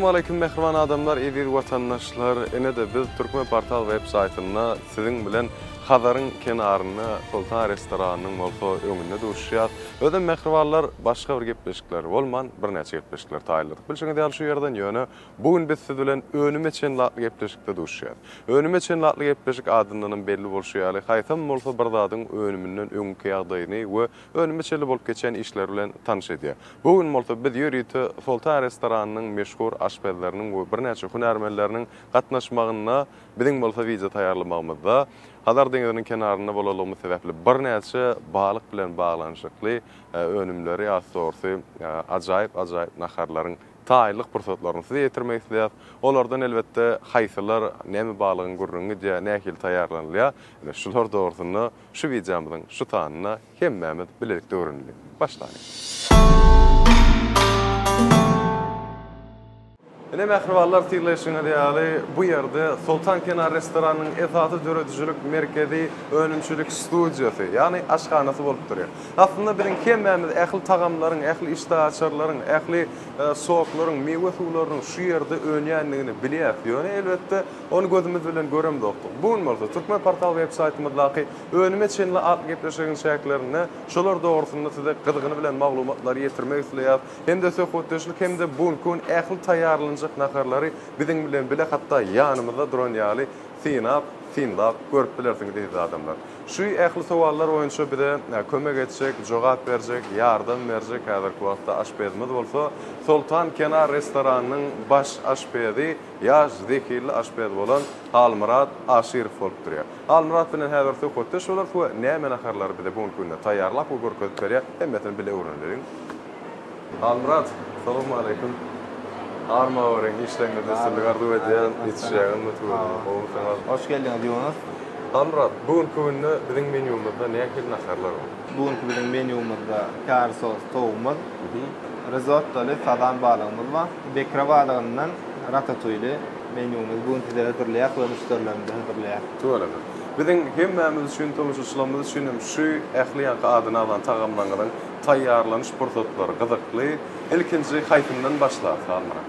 Assalamu alaykum mehriban adamlar, edir vatandaşlar. Ene de biz Türkmen Portal web saytyna sizin bilen Hadarın kenarına Sultan restoranının bolsa öňünde duruşýar. Ödem mehribanlar başga bir gepleşikler bolman, bir näçe gepleşikler taýladyk. Bilşeňe däl şu ýerden ýöne bugün biz siz bilen önüme çen latly gepleşikde duruşýar. Önüme çen latly gepleşik adynyň belli bolşýaly. Haýsam bolsa bir zadyň önümünden öňki ýagdaýyny we önüme çeli bolup geçen işler bilen tanış edýär. Bugün bolsa biz ýörüýte Sultan restoranının meşhur aşpazlarynyň we bir näçe hünärmenleriniň gatnaşmagyna biziň bolsa wiza taýýarlamagymyzda Hadar deňiziniň kenarynda bolalygmy sebäpli bir näçe balyk bilen baglanşykly önümleri ýa-da ajaýyp naharlaryň taýlyk pursatlaryny size ýetirmek isleýär. Olardan elbetde haýsylar näme balygyň gurrungy diýe nähil taýýarlanylýar. Şular dogrusyna şu widiýamyzyň şu tanyna hemmämiz bilelikde öwreneli. Başlaýyn. Ene mehribanlar tiýleşiňe diýäli bu ýerde Sultan Kenar restorananyň esasy döredijlik merkezi önümçilik studiýasy, ýani aşganasy bolup durýar. Aslynda biziň hemmämiz ähli tagamlaryň, ähli iştahaçylaryň, ähli soklaryň, mewe suwlaryň şu ýerde önýänligini bilýär. Ýöne elbetde onu gözümüz bilen görem doktor. Bugün bolsa Türkmen Portal web saytymyzdaky önüme çenli at gepleşigen şäherlerini şolar dogrusyna size gyzygyny bilen maglumatlar ýetirmek isleýär. Hem de söhbetdeşlik hem de bugün ähli taýýarlanjak naharlary biziň bilen bile hatda ýanymyzda duran ýaly Finlap görüp bilersiňiz diýdi adamlar. Şu ähli sowallar oýunça bize kömek etjek, jogap berjek, ýardam berjek häzirki wagtda aşpazymyz bolsa Sultan Kenar restoranynyň baş aşpazy, ýaş zekirli aşpaz bolan Almurat Aşirov bolup durýar. Almurat bilen häzir söhbetde şolar näme naharlary bize bugün günde taýýarlap we görkezip berýär, hemmetini bile öwreneliň. Almurat, assalamu alaykum. Arma öğren işlerinde destek arzu eden yetişeceğin mutlu. Hoş geldiniz Jonas. Almurat, bugünkü günde bizim menümüzde ne gibi naharlar var? Bugünkü bizim menümüzde kar sos toğumuz, rizottolu sadan balığımız var. Bekravadığından ratatouille menümüz bugün sizlere hazırlayak ve müşterilerimize hazırlayak. Doğru. Bizim hemmämiz üçin, tomuşçularymyz üçin şu ähli adyny alan tagamlaryň taýýarlanyş pursatlary gyzykly. Ilkinji haýtymdan başlar Almurat.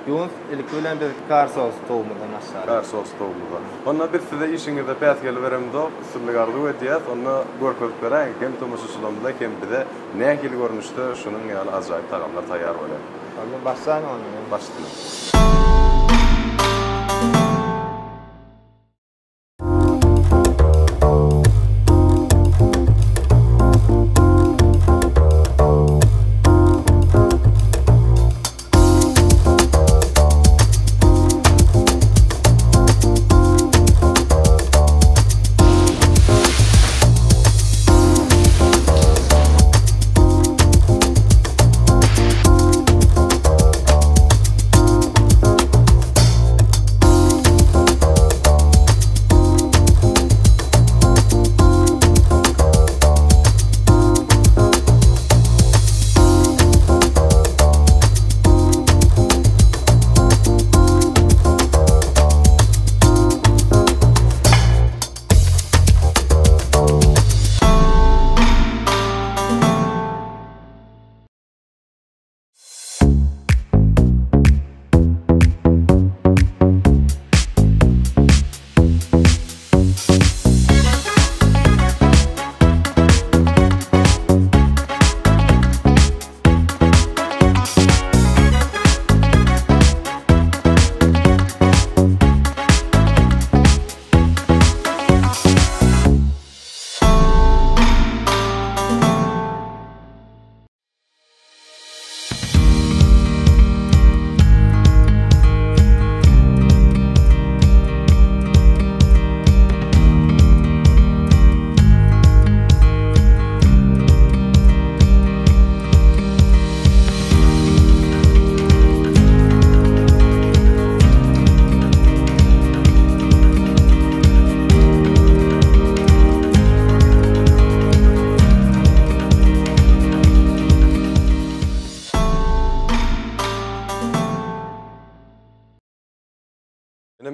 Jonas, ilk bilen biz kar sos toğumuzdan başlar. Kar sos toğumuzdan. Onda bir size işiňizde päsgeli beremdi, sizle arzu edýär, onu görkezip berän, hem tomuşçularymyza hem bize nähili görnüşde şunyň ýaly ajaýyp tagamlar taýýar bolýar. Hadi başlaýyn onu. Başlaýyn.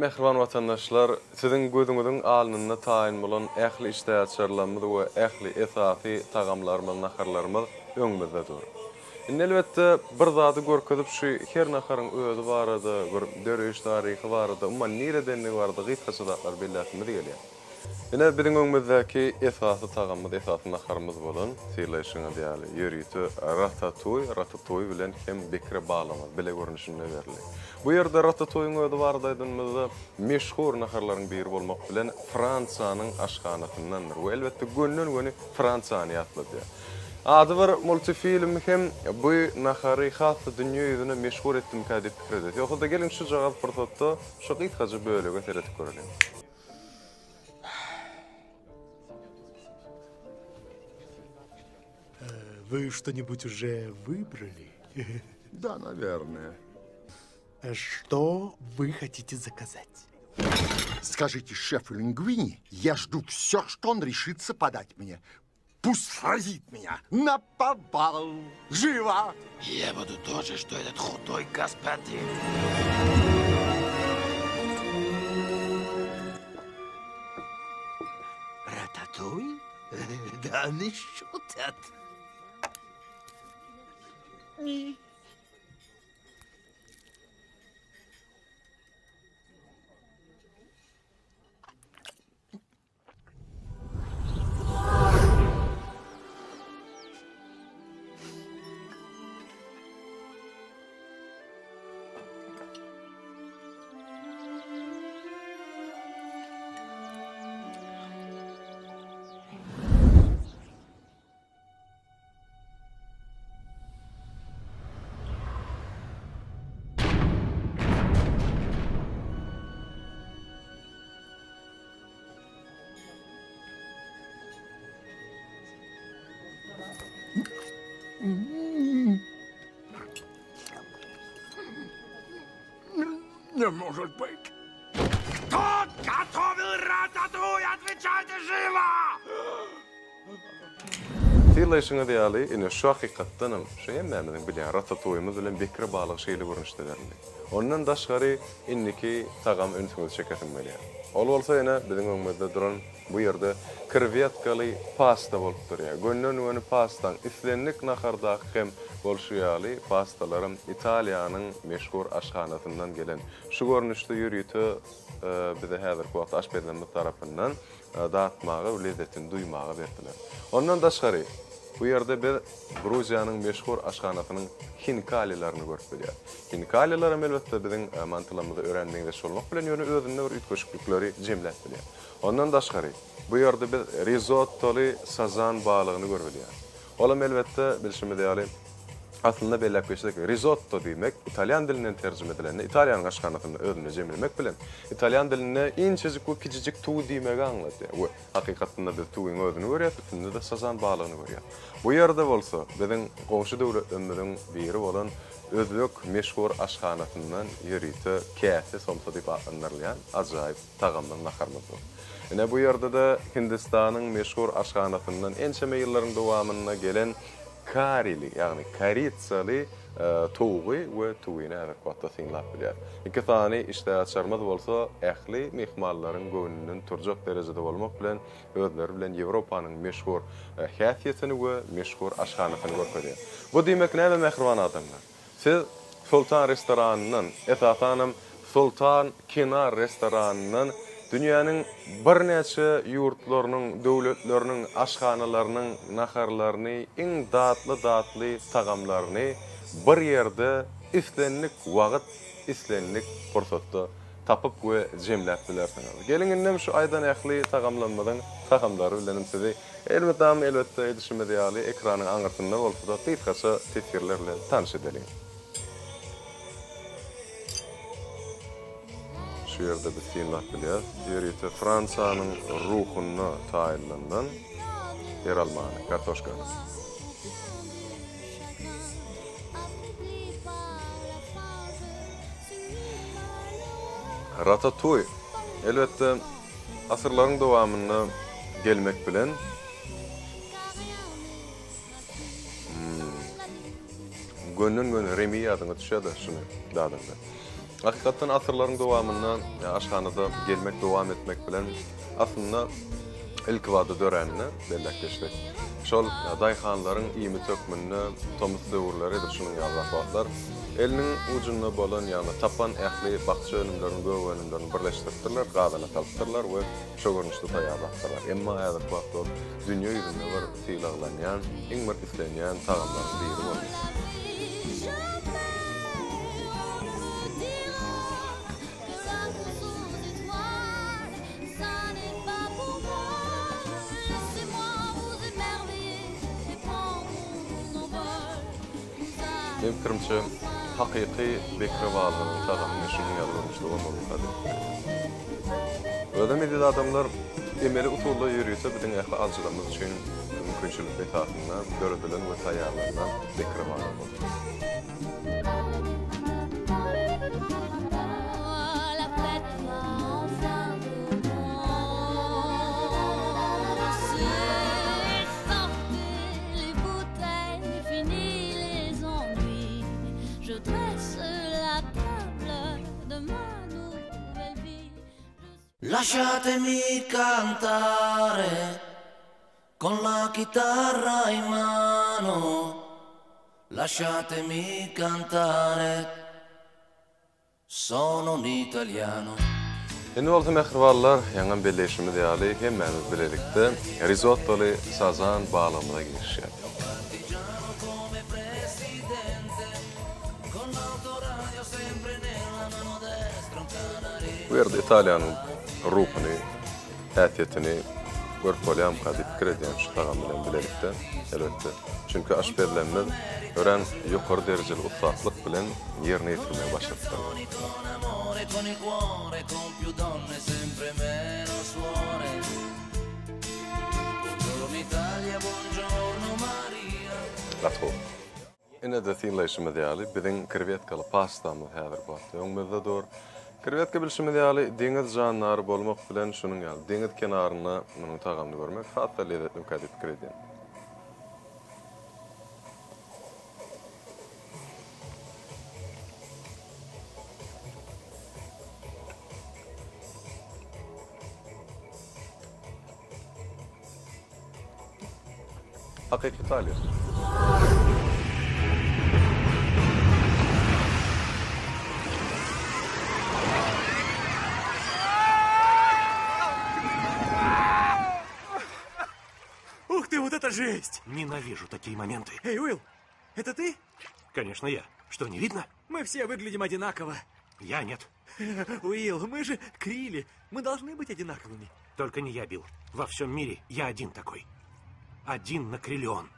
Mehriban vatandaşlar, sizin gözüňiziň alnyna taýin bolan ähli iştäçlerlerimiz we ähli esasy tagamlarymyz, naharlarymyz öňümizde dur. Elbette bir zady görkezip şu her naharın özü barada, bir döreş tarihi barada, umman niredenli barada gıýtaçylar bellätmedi gelýär. Ine biziň öňümüzdäki esasy tagamymyz, esasy naharymyz bolan sirleşiňe diýäli ýörüýti ratatouille bilen hem bekre baglanmaz, bile görnüşinde berildi. Bu ýerde ratatouilleň özü bardaýdymyzda meşhur naharlaryň biri bolmak bilen Fransiýanyň aşganatyndandyr. Bu elbette gönnen göni Fransiýany ýatlady. Adı var multifilm hem bu nahary hasy dünýä ýüzüne meşhur etdim kadip fikirde. Ýoksa da gelin şu jagat fırsatda şu gıýtgaçy bölege seretip görelim. Вы что-нибудь уже выбрали? Да, наверное. Что вы хотите заказать? Скажите шефу Лингвини, я жду все, что он решится подать мне. Пусть сразит меня на повал. Живо! Я буду тот же, что этот худой господин. Рататуй? Да они шутят. Не может быть. Кто готовил рататуй? Отвечайте живо! Sirleşiňe diýäli, ine şu hakykatdanam, şu hemmämiň bilýän ratatouýymyz bilen bekre balyk şeýle görnüşde berdi. Ondan daşgary inniki tagam öňüňizde çeketim belýär. Ol bolsa ene biziň öňümizde duran bu ýerde krevetkaly pasta bolup durýar. Gönnen öňü pastan islenlik naharda hem bolşuýaly pastalarym Italiýanyň meşhur aşganatyndan gelen. Şu görnüşde ýürüýti bize häzirki wagt aşpezlemlik tarapyndan dağıtmagy, lezzetini duymagy berdiler. Ondan daşgary bu ýerde bir Gruziýanyň meşhur aşganatynyň hinkalilaryny görüp bilýär. Hinkalilar elbetde biziň mantylamyzda öğrendiğinde şolmak bilen ýöne özünde bir ütköşüklikleri jemläp bilýär. Ondan daşgary bu ýerde bir risottoly sazan balygyny görüp bilýär. Olam elbetde bilşimi diýäli aslında belläp geçdik. Risotto diýmek italyan dilinden terjime edilen, Italiýanyň aşganatyny özüne jemlemek bilen Italiyan diline inçejik we kiçijik tuw diýmegi anlatýar. Bu hakykatynda biz tuwyň özüni görýär, bütünde de sazan balygyny görýär. Bu ýerde bolsa biziň goşu döwletlerimiziň biri bolan özlük meşhur aşganatyndan ýörüýti käse somsa diýip adlandyrylýan ajaýyp tagamlar naharymyz bar. Ene bu ýerde de Hindistanyň meşhur aşganatyndan ençeme ýyllaryň dowamyna gelen karili, yani karitsalı toğuy ve tuğine hatta sinlap bilýär. İki tane işte açarmaz bolsa ähli mehmanlaryň göwnünden turjak derejede bolmak bilen özleri bilen Ýewropanyň meşhur häsiýetini we meşhur aşganatyny görkezýär. Bu diýmek näme mehriban adamlar? Siz Sultan restoranynyň, esasanam Sultan Kenar restoranynyň dünýäniň bir näçe ýurtlarynyň, döwletleriniň aşganalarynyň naharlaryny, iň datly tagamlaryny bir ýerde islenlik wagt, islenlik fursatda tapyp we jemläp bilersiňiz. Gelin innem şu aýdan ähli tagamlanmadan tagamlary bilen sizi elbetde edişime diýäli ekranyň aňyrtynda bolsa da gıýtgaça tesirler bilen tanyş edelim. Şu ýerde biz sinlap bilýär. Ýörüýti Fransiýanyň ruhuny taýlandan yeralmany, kartoşka. Ratatouille elbetde asyrlaryň dowamyna gelmek bilen gönnen Remy adyna düşýär şunu dadymda. Hakikaten asırların dowamyna aşganada gelmek, dowam etmek bilen aslında ilk wada dörenini belläkleşdik. şol dayxanlaryň ýymy tökmünde tomuz döwürleri de şunuň ýazaklar. Eliniň ujunda bolan ýa-ni tapan ähli bakça önümlerini, göw önümlerini birleşdirdiler, gadana tapdyrlar we şo görnüşde taýýarladylar. Emma häzir wagtda dünýä ýüzünde bir tyýlaglanýan, iň bir islenýän tagamlaryň biri boldy. Benim fikrimçe haqiqi bekravalının tagamını şunun ýalvarmışdy bolmaly. Ödem edil adamlar emeli utulla ýürüýse biziň ähli alçylarymyz üçin mümkinçilik etatyndan göredilen we taýýarlanan bekravallar boldy. Lasciatemi cantare con la chitarra in mano, lasciatemi cantare, sono un italiano. Indi bolsa mehriballar, ýaňam belleşimi diýäli hemmemiz bilelikde rizottoli sazan bağlamına girişýär. Bu ýerde Italiýanyň ruhunu, ätiyetini görüp bolýan kady pikir edýän şu tagam bilen bilelikde elbetde. Çünki aşberlenmez ören ýokary derejeli ustalyk bilen ýerine ýetirmeye başladylar. Latko. Ine de thinleşimi diýäli biziň krevetkaly pastamyz häzir wagtda öňümizde dur. Krevetka bilşimi diýäli deňiz janlary bolmak bilen şunuň ýaly deňiz kenaryna munyň tagamyny görmek hatda lezzetli kady pikir edýän. Haqiqi talyr. Ух ты, вот это жесть! Ненавижу такие моменты. Эй, Уилл, это ты? Конечно, я. Что, не видно? Мы все выглядим одинаково. Я нет. Уилл, мы же Крилли. Мы должны быть одинаковыми. Только не я, Билл. Во всем мире я один такой. Один на криллион.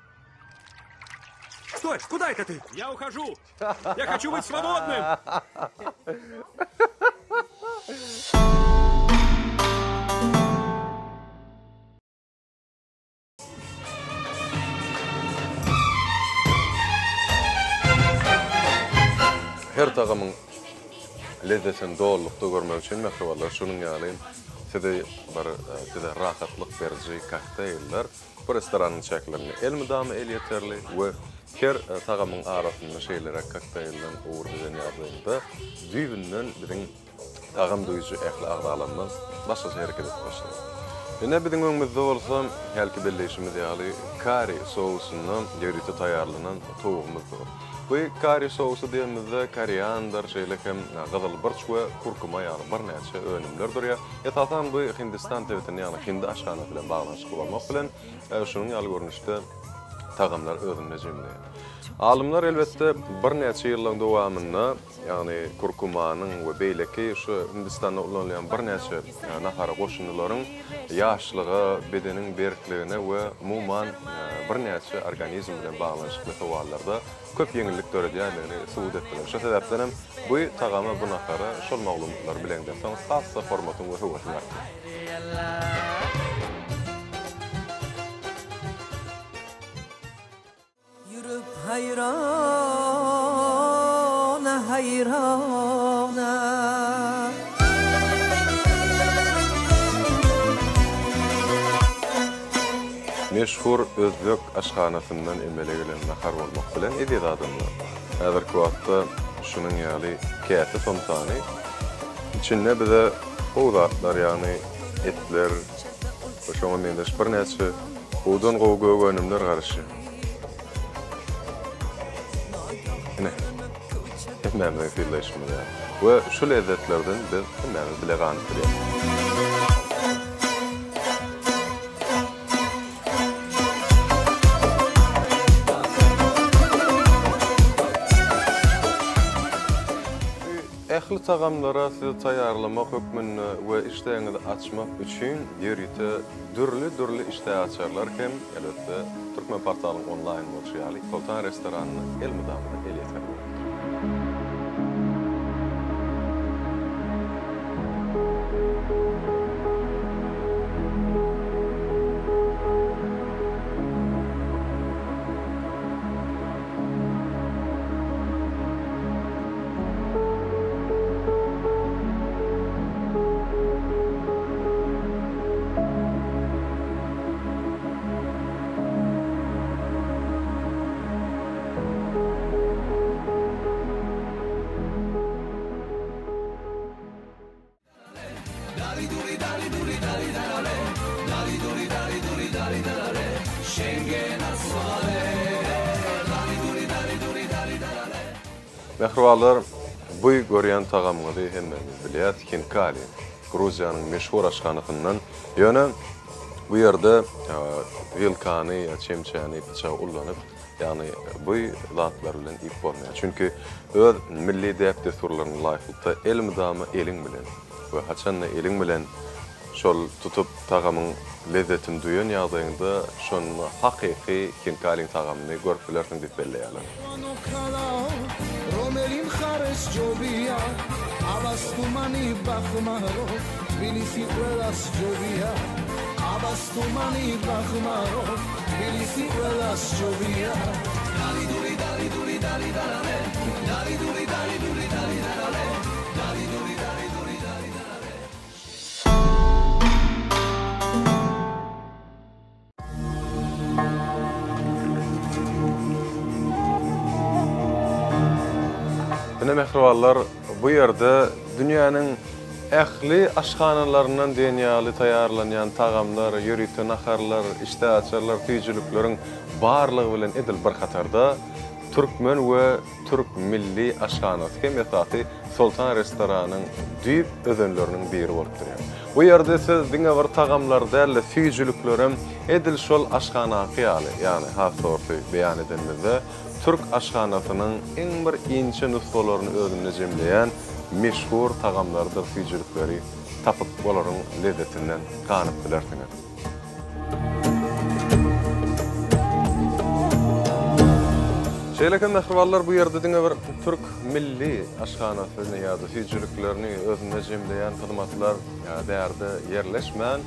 Стой, куда это ты? Я ухожу. Я хочу быть свободным. Her tagamyň lezzetini dolukda görmek üçin mehriballar şunuň ýaly size bir rahatlyk berýän kokteyller bu restoranyň şäklerini elmidamy el ýeterli we her tagamyň arasynda şeýlere kokteyller uğurlayan ýagdaýynda düýbünden biziň tagam duýjy ähli agdalanmaz başga hereket edip başlar. Ine biziň öňümizde bolsa helki belleşimiz ýaly kari sousyndan ýerite taýýarlanan towugumyz bar. Bu kari sousu diýmizde koriander şeýlekem gazyl birç we kurkuma ýaly bir näçe önümler durýar. Etasan bu Hindistan tebetini ýaly hindi aşgany bilen baglanşyk bolmak bilen şunuň ýaly görnüşde tagamlar özüne jemleýär. Alymlar elbetde bir näçe ýyllaryň dowamynda ýani kurkumanyň we beýleki şu Hindistanda ulanýan bir näçe nafara goşunlaryň ýaşlygy, bedeniň berkligine we umuman bir näçe organizm bilen baglanşykly sowallarda köp ýeňillik töredýärleri suwud etdiler. Şo sebäpden bu tagama bu nafara şol maglumatlar bilen de soň hassa formatyň we höwürtüň artdy. Yürüp hayrana hayrana Meşhur özbek aşganasyndan emele gelen nahar bolmak bilen edýät adamlar. Häzirki wagtda şunuň ýaly käse somsany içinde bize owdatlar ýani etler, şoňa mende bir näçe Udan gowy gönümler garşy. Ne? Hemmäme filleşmeli. Ve şu lezzetlerden biz hemmäme bile ganypdyr. Ähli tagamlara sizi taýarlamak hökmünde we işleňizi açmak üçin ýerite dürli işler açarlar hem elbetde Türkmen portalynyň online bolşýaly Sultan restoranyny elmydamda elýär. Mehribarlar, bu görýän tagamyny hemmämiz bilýär, Kinkali, Gruziýanyň meşhur aşkanatyndan. Ýöne bu ýerde vilkany, çemçäni, bıçağı ullanyp, ýani bu latlar bilen ip bolmaýar. Çünki öz milli däpdesturlaryny laýykly elmydamy eliň bilen we haçanna eliň bilen şol tutup tagamyň lezzetini duýan ýagdaýynda şonu hakyky Kinkali tagamyny görüp bilersiň diýip belleýärler. Romerin xares jovia, abastumani bakhmaro, bilisi velas jovia, abastumani bakhmaro, bilisi velas jovia. Dali duri dali duri dali dali, dali duri dali duri dali dali, dali duri dali duri dali dali. Mine mehribarlar, bu ýerde dünýäniň ähli aşkanalaryndan denýaly taýarlanýan tagamlar, ýörüten naharlar, işde açarlar, tüýjülikleriň barlygy bilen edil bir hatarda Türkmen we Türk milli aşkanasy hem ýaty Sultan restoranynyň düýp özenleriniň biri bolup durýar. Bu ýerde siz diňe bir tagamlar däle tüýjüliklerim edil şol aşkana hyýaly, ýani has sorty beýan edilmede Türk aşkanasynyň iň bir inçe nusgalaryny özünde jemleýän meşhur tagamlardyr, tüýjülikleri tapyp bolaryň lezzetinden ganyp bilersiňiz. Şeýlekem mehribarlar, bu ýerde diňe bir Türk milli aşkanasyny ýa-da tüýjüliklerini özünde jemleýän hyzmatlar därde ýerleşmän.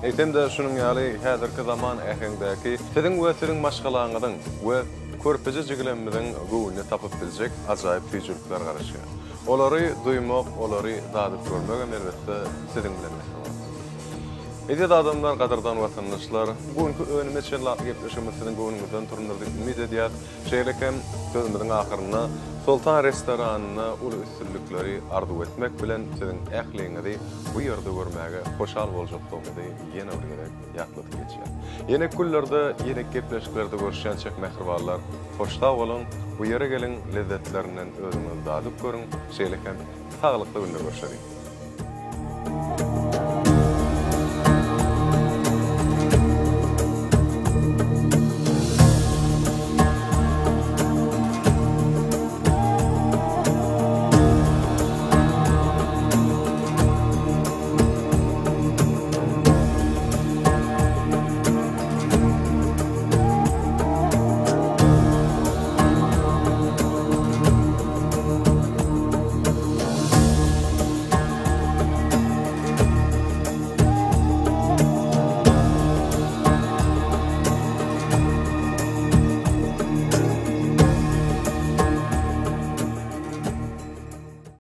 Eýtem de şunyň ýaly häzirki zaman ähengdäki siziň we siziň maşgalaňyzyň we körpeje jigilenmeden göwüne tapyp biljek ajaýyp tüýjülikler garaşýar. Olary duýmak, olary dadyp görmek elbetde siziň bilen mesele. Ede adamlar gadardan watandaşlar, bugünkü önüme çenlap gepleşmesinden göwüňizden turunlardy umid edýär. Şeýlekem sözümiziň ahyryna Sultan restoranyna uly üstünlikleri arzu etmek bilen siziň ähliňizi bu ýerde görmäge hoşal boljakdygyny ýene bir gerek ýatlyp geçýär. Ýene kullerde, ýene gepleşiklerde görüşýänçek mehribarlar, hoşta bolun, bu ýere geliň lezzetlerinden özüňizi dadyp görüň. Şeýlekem saglyklykly günler görüşerik.